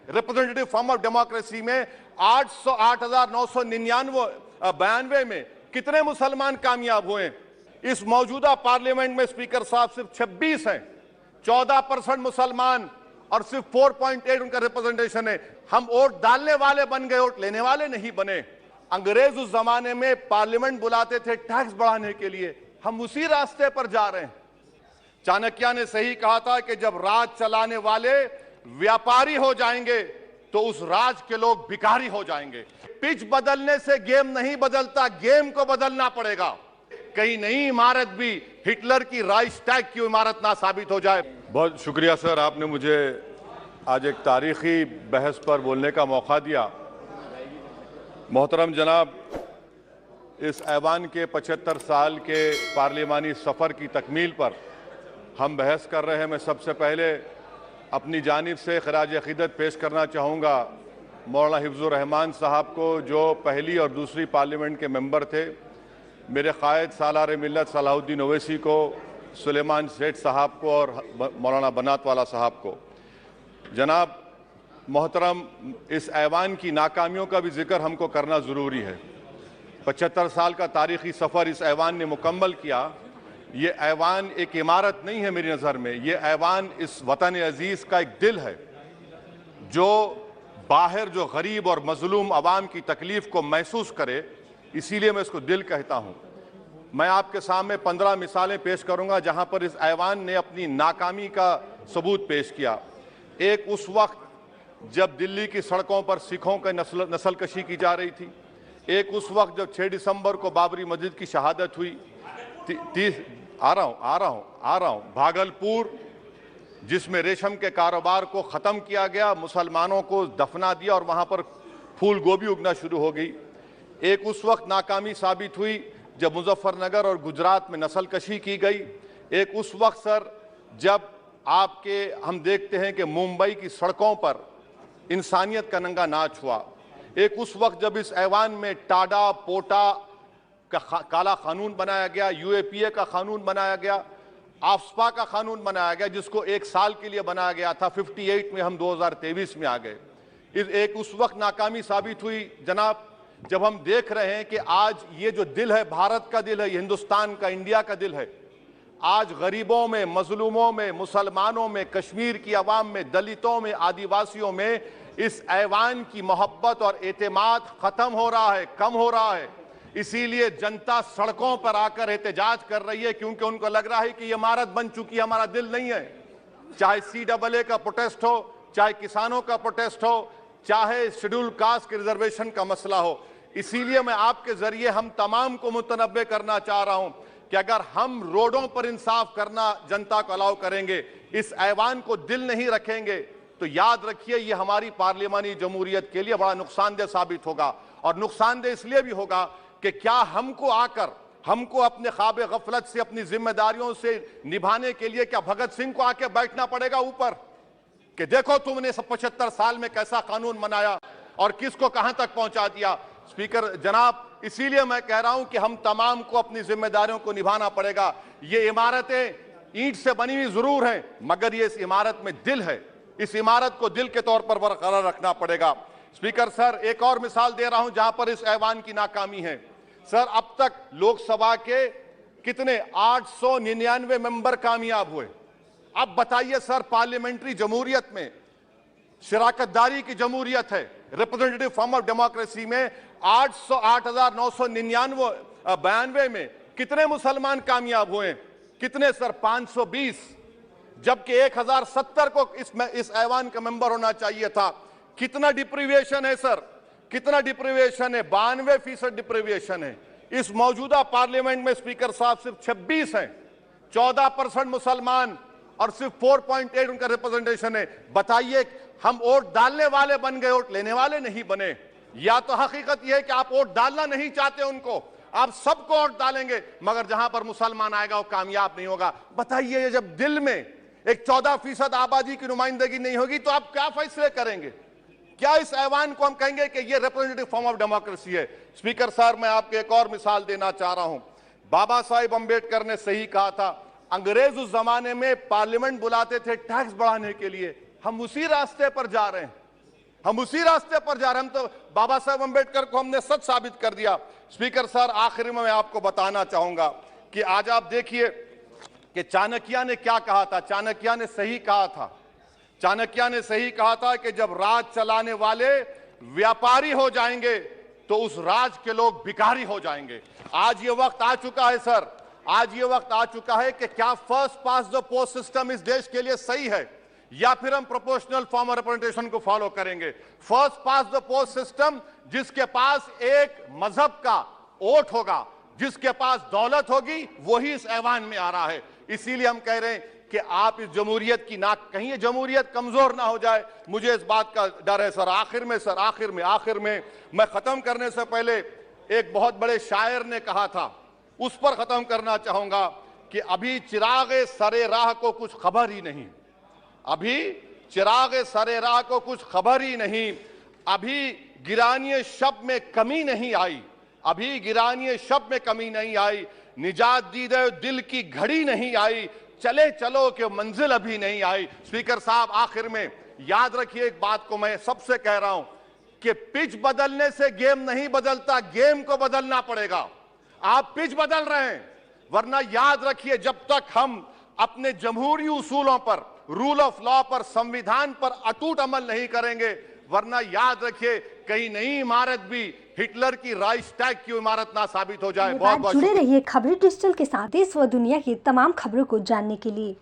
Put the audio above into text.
Representative form of democracy में 8,999 में कितने मुसलमान कामयाब हुए? इस मौजूदा पार्लियामेंट में स्पीकर साहब सिर्फ 26 हैं, 14% मुसलमान और सिर्फ 4.8 उनका रिप्रेजेंटेशन है। हम वोट डालने वाले बन गए, वोट लेने वाले नहीं बने। अंग्रेज उस जमाने में पार्लियामेंट बुलाते थे टैक्स बढ़ाने के लिए, हम उसी रास्ते पर जा रहे हैं। चाणक्य ने सही कहा था कि जब राज चलाने वाले व्यापारी हो जाएंगे तो उस राज के लोग भिखारी हो जाएंगे। पिच बदलने से गेम नहीं बदलता, गेम को बदलना पड़ेगा। कहीं नई इमारत भी हिटलर की राइक्सटैग की इमारत ना साबित हो जाए। बहुत शुक्रिया सर, आपने मुझे आज एक तारीखी बहस पर बोलने का मौका दिया। मोहतरम जनाब, इस ऐवान के 75 साल के पार्लिमानी सफ़र की तकमील पर हम बहस कर रहे हैं। मैं सबसे पहले अपनी जानिब से खराज अक़ीदत पेश करना चाहूँगा मौलाना हिफ्ज़ुर रहमान साहब को, जो पहली और दूसरी पार्लियामेंट के मेंबर थे, मेरे क़ायद सालार मिल्लत सलाहुद्दीन ओवैसी को, सुलेमान सेठ साहब को और मौलाना बनात वाला साहब को। जनाब मोहतरम, इस ऐवान की नाकामियों का भी जिक्र हमको करना ज़रूरी है। 75 साल का तारीख़ी सफ़र इस ऐवान ने मुकम्मल किया। ये ऐवान एक इमारत नहीं है मेरी नज़र में, ये ऐवान इस वतन अज़ीज़ का एक दिल है, जो बाहर जो गरीब और मजलूम अवाम की तकलीफ़ को महसूस करे, इसीलिए मैं इसको दिल कहता हूँ। मैं आपके सामने 15 मिसालें पेश करूँगा जहाँ पर इस ऐवान ने अपनी नाकामी का सबूत पेश किया। एक उस वक्त जब दिल्ली की सड़कों पर सिखों की नस्लकशी की जा रही थी। एक उस वक्त जब 6 दिसंबर को बाबरी मस्जिद की शहादत हुई। भागलपुर जिसमें रेशम के कारोबार को ख़त्म किया गया, मुसलमानों को दफना दिया और वहाँ पर फूल गोभी उगना शुरू हो गई। एक उस वक्त नाकामी साबित हुई जब मुजफ्फरनगर और गुजरात में नस्लकशी की गई। एक उस वक्त सर जब हम देखते हैं कि मुंबई की सड़कों पर इंसानियत का नंगा नाच हुआ। एक उस वक्त जब इस ऐवान में टाडा पोटा का काला कानून बनाया गया, यूएपीए का कानून बनाया गया, आफ्सपा का कानून बनाया गया, जिसको 1 साल के लिए बनाया गया था। 58 में हम 2023 में आ गए। एक उस वक्त नाकामी साबित हुई जनाब, जब हम देख रहे हैं कि आज ये जो दिल है, भारत का दिल है, हिंदुस्तान का, इंडिया का दिल है, आज गरीबों में, मजलूमों में, मुसलमानों में, कश्मीर की आवाम में, दलितों में, आदिवासियों में इस ऐवान की मोहब्बत और एतमाद खत्म हो रहा है, कम हो रहा है। इसीलिए जनता सड़कों पर आकर एहतजाज कर रही है, क्योंकि उनको लग रहा है कि ये इमारत बन चुकी है, हमारा दिल नहीं है। चाहे CAA का प्रोटेस्ट हो, चाहे किसानों का प्रोटेस्ट हो, चाहे शेड्यूल कास्ट के रिजर्वेशन का मसला हो। इसीलिए मैं आपके जरिए हम तमाम को मुतनब्बे करना चाह रहा हूं कि अगर हम रोडों पर इंसाफ करना जनता को अलाउ करेंगे, इस ऐवान को दिल नहीं रखेंगे, तो याद रखिए ये हमारी पार्लियामानी जमहूरियत के लिए बड़ा नुकसानदेह साबित होगा। और नुकसानदेह इसलिए भी होगा कि क्या हमको अपने ख्वाब गफलत से, अपनी जिम्मेदारियों से निभाने के लिए क्या भगत सिंह को आके बैठना पड़ेगा ऊपर कि देखो तुमने 75 साल में कैसा कानून बनाया और किसको कहां तक पहुंचा दिया। स्पीकर जनाब, इसीलिए मैं कह रहा हूं कि हम तमाम को अपनी जिम्मेदारियों को निभाना पड़ेगा। ये इमारतें ईंट से बनी हुई जरूर हैं, मगर ये इस इमारत में दिल है। इस इमारत को दिल के तौर पर बरकरार रखना पड़ेगा। स्पीकर सर, एक और मिसाल दे रहा हूं जहां पर इस ऐवान की नाकामी है। सर, अब तक लोकसभा के कितने 899 मेंबर कामयाब हुए। अब बताइए सर, पार्लियामेंट्री जमहूरियत में शराकतदारी की जमहूरियत है, रिप्रेजेंटेटिव फॉर्म ऑफ डेमोक्रेसी में 8,999 में कितने मुसलमान कामयाब हुए? कितने सर? 520, जबकि 1070 को इस ऐवान का मेंबर होना चाहिए था। कितना डिप्रीविएशन है सर? कितना डिप्रीविएशन है? 92% डिप्रीविएशन है। इस मौजूदा पार्लियामेंट में स्पीकर साहब सिर्फ 26 हैं, 14% मुसलमान और सिर्फ 4.8 उनका रिप्रेजेंटेशन है। बताइए, हम वोट डालने वाले बन गए, वोट लेने वाले नहीं बने। या तो हकीकत यह है कि आप वोट डालना नहीं चाहते उनको, आप सबको वोट डालेंगे, मगर जहां पर मुसलमान आएगा वो कामयाब नहीं होगा। बताइए, जब दिल में एक 14% आबादी की नुमाइंदगी नहीं होगी तो आप क्या फैसले करेंगे? क्या इस ऐवान को हम कहेंगे कि ये रिप्रेजेंटेटिव फॉर्म ऑफ डेमोक्रेसी है? स्पीकर साहब, मैं आपको एक और मिसाल देना चाह रहा हूं। बाबा साहिब अंबेडकर ने सही कहा था, अंग्रेज उस जमाने में पार्लियामेंट बुलाते थे टैक्स बढ़ाने के लिए, हम उसी रास्ते पर जा रहे हैं। हम उसी रास्ते पर जा रहे हैं। हम तो बाबा साहब अम्बेडकर को हमने सच साबित कर दिया। स्पीकर सर, आखिर में मैं आपको बताना चाहूंगा कि आज आप देखिए कि चाणक्य ने क्या कहा था। चाणक्य ने सही कहा था। चाणक्य ने सही कहा था कि जब राज चलाने वाले व्यापारी हो जाएंगे तो उस राज के लोग भिखारी हो जाएंगे। आज ये वक्त आ चुका है सर, आज ये वक्त आ चुका है कि क्या first pass the post system इस देश के लिए सही है या फिर हम प्रोपोर्शनल फॉर्म ऑफ रिप्रेजेंटेशन को फॉलो करेंगे। First pass the post system, जिसके पास एक मजहब का वोट होगा, जिसके पास दौलत होगी, वही इस ऐवान में आ रहा है। इसीलिए हम कह रहे हैं कि आप इस जमहूरियत की ना, कहीं ये जमहूरियत कमजोर ना हो जाए, मुझे इस बात का डर है सर। आखिर में मैं खत्म करने से पहले एक बहुत बड़े शायर ने कहा था, उस पर खत्म करना चाहूंगा कि अभी चिराग सरे राह को कुछ खबर ही नहीं, अभी चिराग सरे राह को कुछ खबर ही नहीं, अभी गिरानी शब में कमी नहीं आई, अभी गिरानी शब में कमी नहीं आई, निजात दीदे दिल की घड़ी नहीं आई, चले चलो कि मंजिल अभी नहीं आई। स्पीकर साहब, आखिर में याद रखिए एक बात को मैं सबसे कह रहा हूं कि पिच बदलने से गेम नहीं बदलता, गेम को बदलना पड़ेगा। आप पिच बदल रहे हैं, वरना याद रखिए जब तक हम अपने जमहूरी उसूलों पर, रूल ऑफ लॉ पर, संविधान पर अटूट अमल नहीं करेंगे, वरना याद रखिए कहीं नई इमारत भी हिटलर की राइक्सटैग की इमारत ना साबित हो जाए। बहुत जुड़े रहिए खबरें डिजिटल के साथ देश व दुनिया की तमाम खबरों को जानने के लिए।